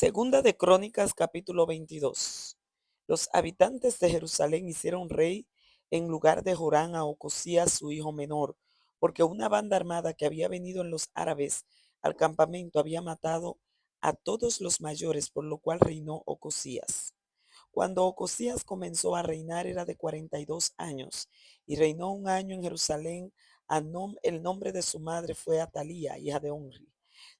Segunda de Crónicas, capítulo 22. Los habitantes de Jerusalén hicieron rey en lugar de Jorán a Ocosías su hijo menor, porque una banda armada que había venido en los árabes al campamento había matado a todos los mayores, por lo cual reinó Ocosías. Cuando Ocosías comenzó a reinar era de 42 años, y reinó un año en Jerusalén. El nombre de su madre fue Atalía, hija de Omri.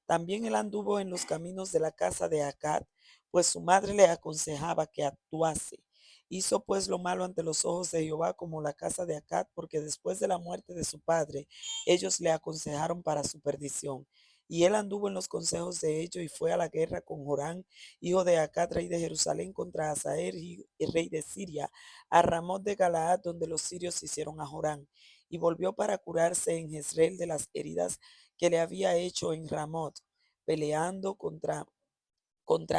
También él anduvo en los caminos de la casa de Acad, pues su madre le aconsejaba que actuase. Hizo pues lo malo ante los ojos de Jehová como la casa de Acad, porque después de la muerte de su padre, ellos le aconsejaron para su perdición. Y él anduvo en los consejos de ellos y fue a la guerra con Jorán, hijo de Acad, rey de Jerusalén, contra Hazael, rey de Siria, a Ramot de Galaad, donde los sirios hicieron a Jorán. Y volvió para curarse en Jezreel de las heridas que le había hecho en Ramot, peleando contra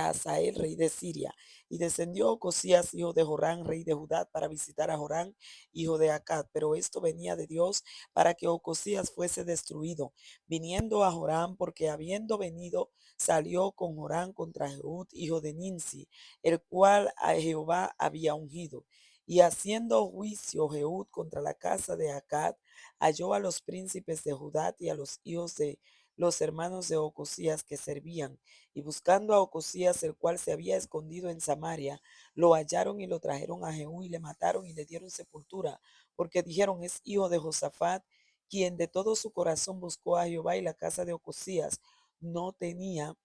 Hazael, rey de Siria. Y descendió Ocosías, hijo de Jorán, rey de Judá, para visitar a Jorán, hijo de Acad. Pero esto venía de Dios para que Ocosías fuese destruido, viniendo a Jorán, porque habiendo venido, salió con Jorán contra Jehud, hijo de Ninsi, el cual a Jehová había ungido. Y haciendo juicio Jehud contra la casa de Acad, halló a los príncipes de Judá y a los hijos de los hermanos de Ocosías que servían, y buscando a Ocosías, el cual se había escondido en Samaria, lo hallaron y lo trajeron a Jehú y le mataron y le dieron sepultura, porque dijeron: es hijo de Josafat, quien de todo su corazón buscó a Jehová. Y la casa de Ocosías no tenía.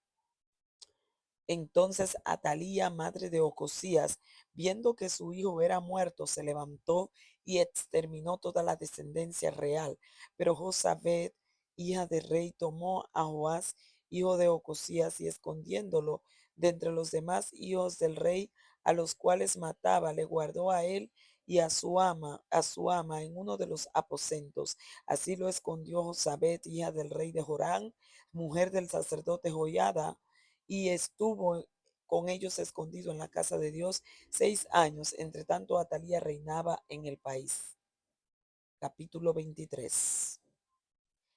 Entonces Atalía, madre de Ocosías, viendo que su hijo era muerto, se levantó y exterminó toda la descendencia real. Pero Josabed, hija del rey, tomó a Joás, hijo de Ocosías, y escondiéndolo de entre los demás hijos del rey, a los cuales mataba, le guardó a él y a su ama en uno de los aposentos. Así lo escondió Josabed, hija del rey de Jorán, mujer del sacerdote Joiada, y estuvo con ellos escondido en la casa de Dios 6 años. Entre tanto, Atalía reinaba en el país. Capítulo 23.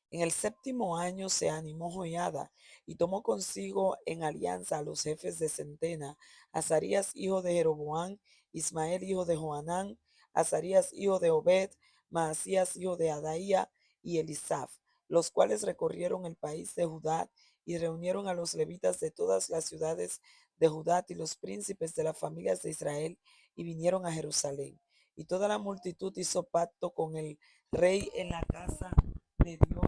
En el séptimo año se animó Joiada y tomó consigo en alianza a los jefes de centena: Azarías, hijo de Jeroboam; Ismael, hijo de Joanán; Azarías, hijo de Obed; Maasías, hijo de Adaía; y Elisaf, los cuales recorrieron el país de Judá y reunieron a los levitas de todas las ciudades de Judá y los príncipes de las familias de Israel, y vinieron a Jerusalén. Y toda la multitud hizo pacto con el rey en la casa de Dios.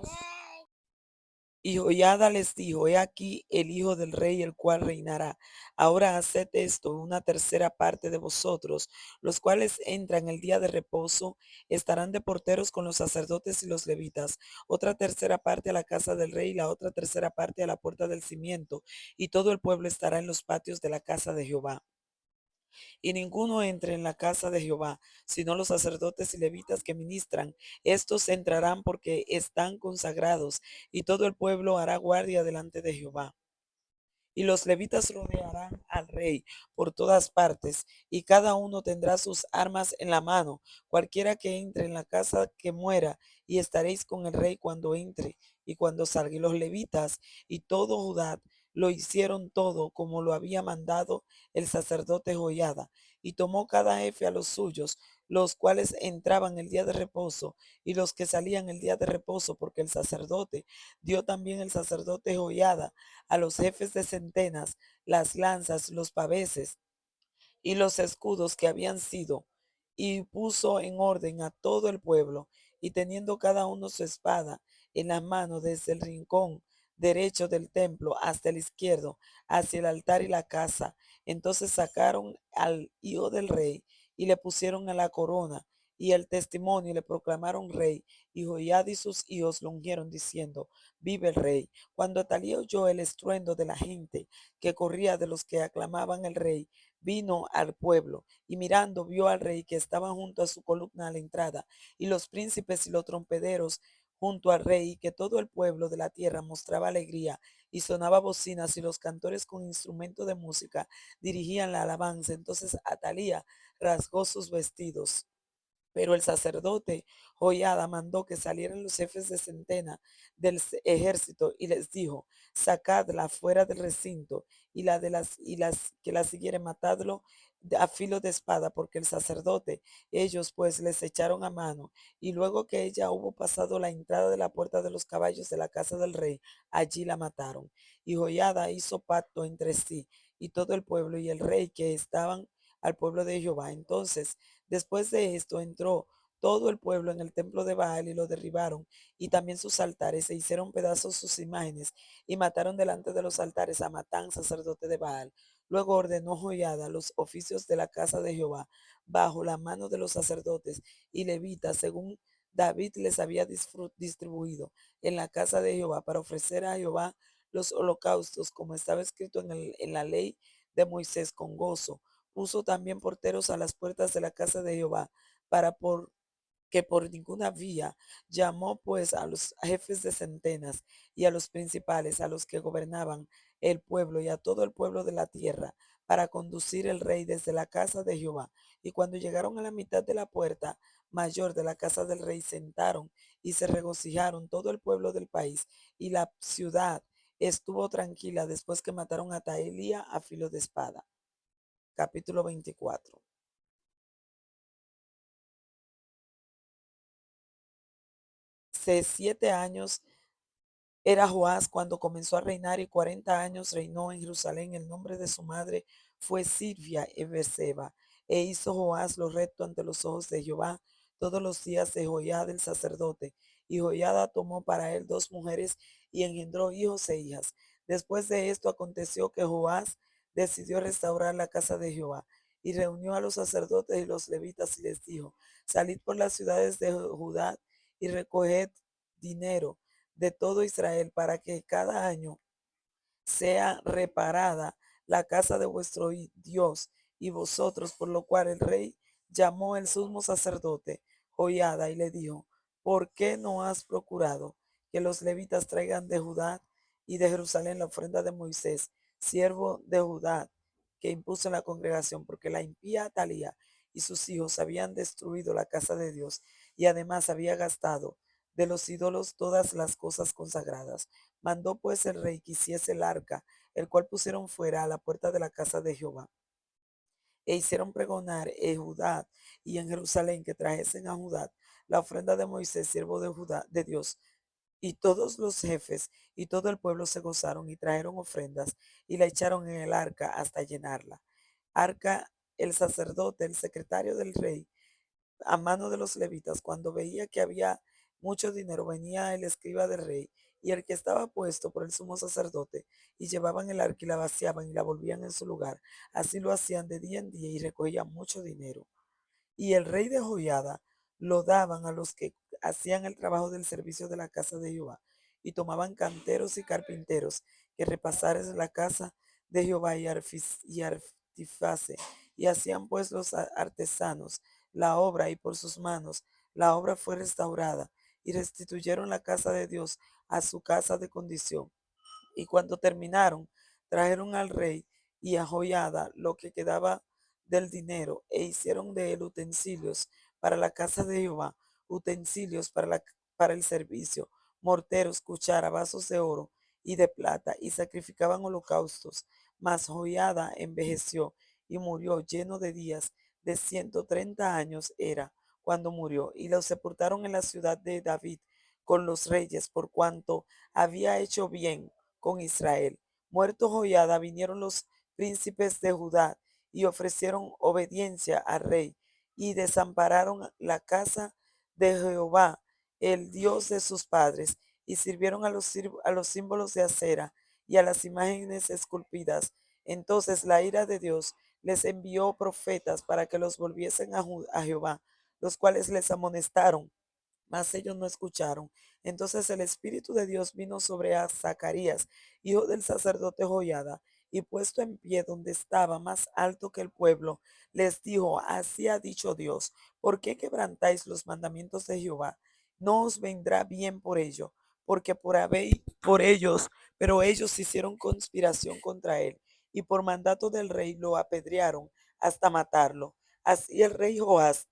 Y Joiada les dijo: he aquí el hijo del rey, el cual reinará. Ahora haced esto: una tercera parte de vosotros, los cuales entran el día de reposo, estarán de porteros con los sacerdotes y los levitas; otra tercera parte a la casa del rey, y la otra tercera parte a la puerta del cimiento, y todo el pueblo estará en los patios de la casa de Jehová. Y ninguno entre en la casa de Jehová, sino los sacerdotes y levitas que ministran. Estos entrarán porque están consagrados, y todo el pueblo hará guardia delante de Jehová. Y los levitas rodearán al rey por todas partes, y cada uno tendrá sus armas en la mano, cualquiera que entre en la casa que muera, y estaréis con el rey cuando entre y cuando salga. Y los levitas y todo Judá lo hicieron todo como lo había mandado el sacerdote Joiada, y tomó cada jefe a los suyos, los cuales entraban el día de reposo y los que salían el día de reposo, porque el sacerdote dio también el sacerdote Joiada a los jefes de centenas las lanzas, los paveses y los escudos que habían sido, y puso en orden a todo el pueblo, y teniendo cada uno su espada en la mano, desde el rincón derecho del templo hasta el izquierdo, hacia el altar y la casa. Entonces sacaron al hijo del rey y le pusieron a la corona y el testimonio, y le proclamaron rey. Y Joiada y sus hijos lo ungieron, diciendo: vive el rey. Cuando Atalía oyó el estruendo de la gente que corría, de los que aclamaban el rey, vino al pueblo, y mirando vio al rey, que estaba junto a su columna a la entrada, y los príncipes y los trompeteros junto al rey, y que todo el pueblo de la tierra mostraba alegría y sonaba bocinas, y los cantores con instrumento de música dirigían la alabanza. Entonces Atalía rasgó sus vestidos Pero el sacerdote Joiada mandó que salieran los jefes de centena del ejército y les dijo: sacadla fuera del recinto, y las que la siguieren, matadlo a filo de espada, porque el sacerdote, ellos pues les echaron a mano, y luego que ella hubo pasado la entrada de la puerta de los caballos de la casa del rey, allí la mataron. Y Joiada hizo pacto entre sí y todo el pueblo y el rey, que estaban al pueblo de Jehová. Entonces, después de esto, entró todo el pueblo en el templo de Baal y lo derribaron, y también sus altares, se hicieron pedazos sus imágenes, y mataron delante de los altares a Matán, sacerdote de Baal. Luego ordenó Joiada los oficios de la casa de Jehová bajo la mano de los sacerdotes y levitas, según David les había distribuido en la casa de Jehová, para ofrecer a Jehová los holocaustos, como estaba escrito en la ley de Moisés, con gozo. Puso también porteros a las puertas de la casa de Jehová, para que por ninguna vía. Llamó pues a los jefes de centenas y a los principales, a los que gobernaban el pueblo y a todo el pueblo de la tierra, para conducir el rey desde la casa de Jehová. Y cuando llegaron a la mitad de la puerta mayor de la casa del rey, sentaron y se regocijaron todo el pueblo del país, y la ciudad estuvo tranquila después que mataron a Taelía a filo de espada. Capítulo 24. Hace 7 años era Joás cuando comenzó a reinar, y 40 años reinó en Jerusalén. El nombre de su madre fue Sirvia y Berseba. E hizo Joás lo recto ante los ojos de Jehová todos los días de Joiada el sacerdote. Y Joiada tomó para él 2 mujeres y engendró hijos e hijas. Después de esto aconteció que Joás decidió restaurar la casa de Jehová, y reunió a los sacerdotes y los levitas y les dijo: salid por las ciudades de Judá y recoged dinero de todo Israel, para que cada año sea reparada la casa de vuestro Dios y vosotros, por lo cual el rey llamó el sumo sacerdote Joiada y le dijo: ¿por qué no has procurado que los levitas traigan de Judá y de Jerusalén la ofrenda de Moisés, siervo de Judá, que impuso en la congregación? Porque la impía Atalía y sus hijos habían destruido la casa de Dios, y además había gastado de los ídolos todas las cosas consagradas. Mandó pues el rey que hiciese el arca, el cual pusieron fuera a la puerta de la casa de Jehová. E hicieron pregonar en Judá y en Jerusalén que trajesen a Judá la ofrenda de Moisés, siervo de Judá, de Dios. Y todos los jefes y todo el pueblo se gozaron y trajeron ofrendas y la echaron en el arca hasta llenarla. Arca, el sacerdote, el secretario del rey, a mano de los levitas, cuando veía que había mucho dinero, venía el escriba del rey y el que estaba puesto por el sumo sacerdote, y llevaban el arca y la vaciaban y la volvían en su lugar. Así lo hacían de día en día y recogían mucho dinero. Y el rey de Joiada lo daban a los que hacían el trabajo del servicio de la casa de Jehová, y tomaban canteros y carpinteros que repasaran la casa de Jehová y artífice, y hacían pues los artesanos la obra, y por sus manos la obra fue restaurada, y restituyeron la casa de Dios a su casa de condición. Y cuando terminaron, trajeron al rey y a Joiada lo que quedaba del dinero, e hicieron de él utensilios para la casa de Jehová, utensilios para el servicio, morteros, cuchara, vasos de oro y de plata, y sacrificaban holocaustos. Mas Joiada envejeció y murió lleno de días, de 130 años era cuando murió, y lo sepultaron en la ciudad de David con los reyes, por cuanto había hecho bien con Israel. Muerto Joiada, vinieron los príncipes de Judá y ofrecieron obediencia al rey, y desampararon la casa de Jehová, el Dios de sus padres, y sirvieron a los símbolos de acera y a las imágenes esculpidas. Entonces la ira de Dios les envió profetas para que los volviesen a Jehová, los cuales les amonestaron, mas ellos no escucharon. Entonces el Espíritu de Dios vino sobre a Zacarías, hijo del sacerdote Joiada, y puesto en pie donde estaba más alto que el pueblo, les dijo: así ha dicho Dios: ¿por qué quebrantáis los mandamientos de Jehová? No os vendrá bien por ello, porque por ellos, pero ellos hicieron conspiración contra él, y por mandato del rey lo apedrearon hasta matarlo. Así el rey Joás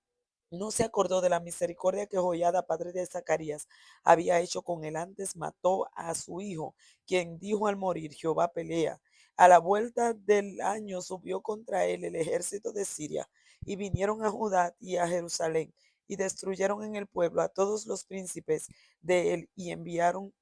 no se acordó de la misericordia que Joiada, padre de Zacarías, había hecho con él. Antes mató a su hijo, quien dijo al morir: Jehová pelea. A la vuelta del año subió contra él el ejército de Siria, y vinieron a Judá y a Jerusalén, y destruyeron en el pueblo a todos los príncipes de él, y enviaron,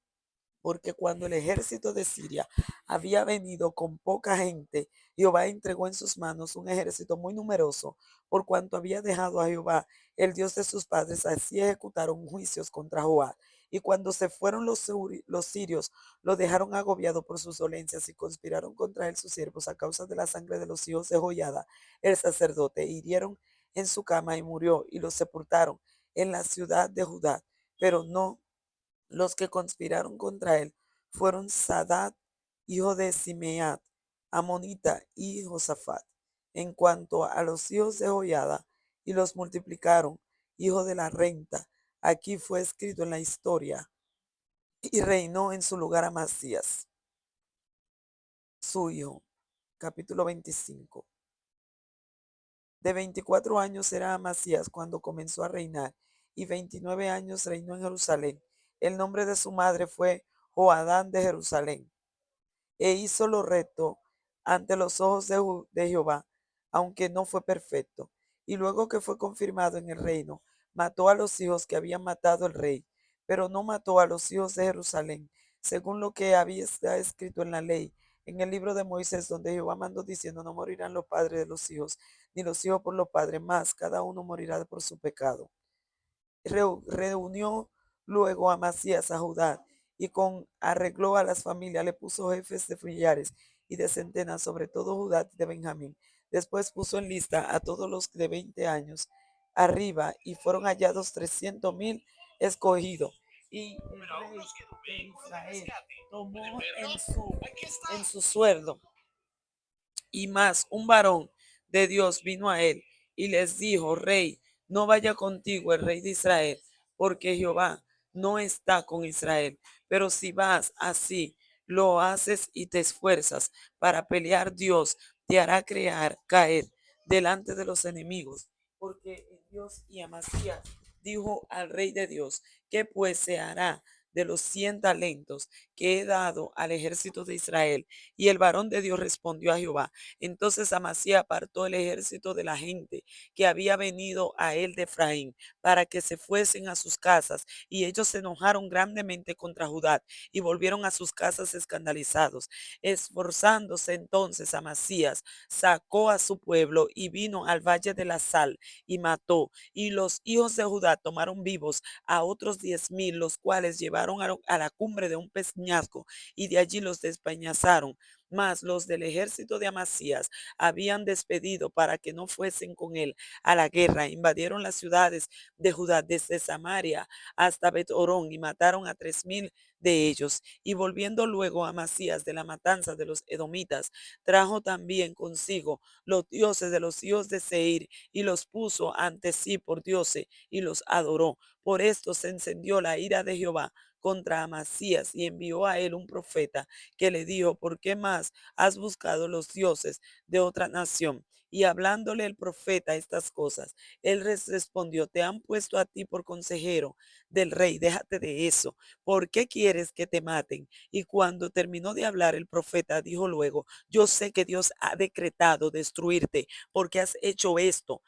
porque cuando el ejército de Siria había venido con poca gente, Jehová entregó en sus manos un ejército muy numeroso, por cuanto había dejado a Jehová, el Dios de sus padres. Así ejecutaron juicios contra Joab. Y cuando se fueron los sirios, lo dejaron agobiado por sus dolencias, y conspiraron contra él sus siervos a causa de la sangre de los hijos de Joiada, el sacerdote. Hirieron en su cama y murió, y lo sepultaron en la ciudad de Judá. Pero no, los que conspiraron contra él fueron Sadat, hijo de Simeat, Amonita, y Josafat. En cuanto a los hijos de Joiada, y los multiplicaron, hijo de la renta, aquí fue escrito en la historia, y reinó en su lugar Amasías, su hijo. Capítulo 25. De 24 años era Amasías cuando comenzó a reinar, y 29 años reinó en Jerusalén. El nombre de su madre fue Joadán de Jerusalén. E hizo lo recto ante los ojos de Jehová, aunque no fue perfecto. Y luego que fue confirmado en el reino, mató a los hijos que habían matado el rey, pero no mató a los hijos de Jerusalén, según lo que había está escrito en la ley, en el libro de Moisés, donde Jehová mandó diciendo: no morirán los padres de los hijos, ni los hijos por los padres, más cada uno morirá por su pecado. Reunió luego a Amasías a Judá, y con arregló a las familias, le puso jefes de millares y de centenas sobre todo Judá y de Benjamín. Después puso en lista a todos los de 20 años arriba, y fueron hallados 300,000 escogidos. Y el rey de Israel tomó en su sueldo y más un varón de Dios vino a él y les dijo: Rey, no vaya contigo el rey de Israel, porque Jehová no está con Israel. Pero si vas así, lo haces y te esfuerzas para pelear, Dios te hará caer delante de los enemigos. Porque el Dios y Amasías dijo al rey de Dios: ¿Qué pues se hará de los 100 talentos que he dado al ejército de Israel? Y el varón de Dios respondió a Jehová. Entonces Amasías apartó el ejército de la gente que había venido a él de Efraín, para que se fuesen a sus casas, y ellos se enojaron grandemente contra Judá y volvieron a sus casas escandalizados. Esforzándose entonces Amasías, sacó a su pueblo y vino al valle de la Sal y mató. Y los hijos de Judá tomaron vivos a otros 10,000, los cuales llevaron a la cumbre de un peñasco, y de allí los despeñazaron. Mas los del ejército de Amasías habían despedido para que no fuesen con él a la guerra. Invadieron las ciudades de Judá desde Samaria hasta Bet-Orón, y mataron a 3,000 de ellos. Y volviendo luego a Amasías de la matanza de los edomitas, trajo también consigo los dioses de los hijos de Seir, y los puso ante sí por dioses, y los adoró. Por esto se encendió la ira de Jehová contra Amasías, y envió a él un profeta que le dijo: ¿por qué más has buscado los dioses de otra nación? Y hablándole el profeta estas cosas, él respondió: te han puesto a ti por consejero del rey, déjate de eso. ¿Por qué quieres que te maten? Y cuando terminó de hablar el profeta, dijo luego: yo sé que Dios ha decretado destruirte porque has hecho esto.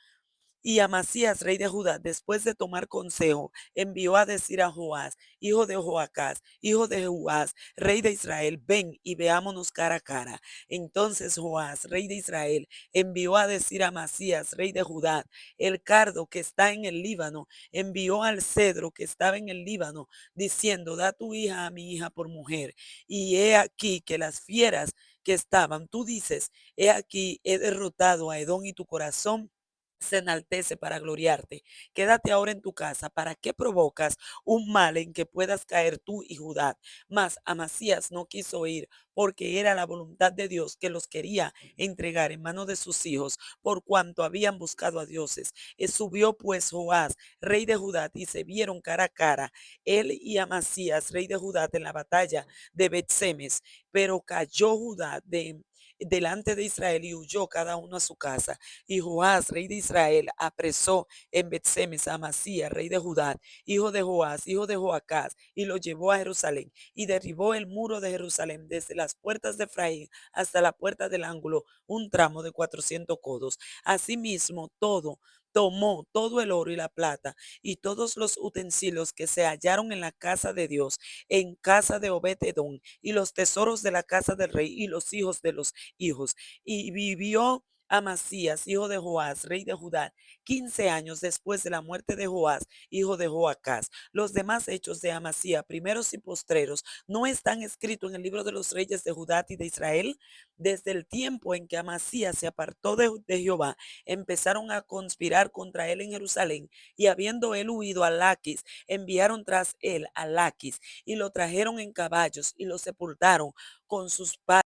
Y Amasías, rey de Judá, después de tomar consejo, envió a decir a Joás, hijo de Joacás, hijo de Joás, rey de Israel: ven y veámonos cara a cara. Entonces Joás, rey de Israel, envió a decir a Amasías, rey de Judá: el cardo que está en el Líbano envió al cedro que estaba en el Líbano, diciendo: da tu hija a mi hija por mujer. Y he aquí que las fieras que estaban, tú dices: he aquí, he derrotado a Edom, y tu corazón se enaltece para gloriarte. Quédate ahora en tu casa. ¿Para qué provocas un mal en que puedas caer tú y Judá? Mas Amasías no quiso ir, porque era la voluntad de Dios que los quería entregar en manos de sus hijos, por cuanto habían buscado a dioses. Subió pues Joás, rey de Judá, y se vieron cara a cara, él y Amasías, rey de Judá, en la batalla de Bet-Semes. Pero cayó Judá delante de Israel y huyó cada uno a su casa. Y Joás, rey de Israel, apresó en Betsemes a Amasías, rey de Judá, hijo de Joás, hijo de Joacás, y lo llevó a Jerusalén y derribó el muro de Jerusalén desde las puertas de Efraín hasta la puerta del ángulo, un tramo de 400 codos. Asimismo, tomó todo el oro y la plata y todos los utensilios que se hallaron en la casa de Dios, en casa de Obed-edom, y los tesoros de la casa del rey y los hijos de los hijos. Y vivió Amasías, hijo de Joás, rey de Judá, 15 años después de la muerte de Joás, hijo de Joacás. Los demás hechos de Amasías, primeros y postreros, no están escritos en el libro de los reyes de Judá y de Israel. Desde el tiempo en que Amasías se apartó de Jehová, empezaron a conspirar contra él en Jerusalén, y habiendo él huido a Laquis, enviaron tras él a Laquis, y lo trajeron en caballos, y lo sepultaron con sus padres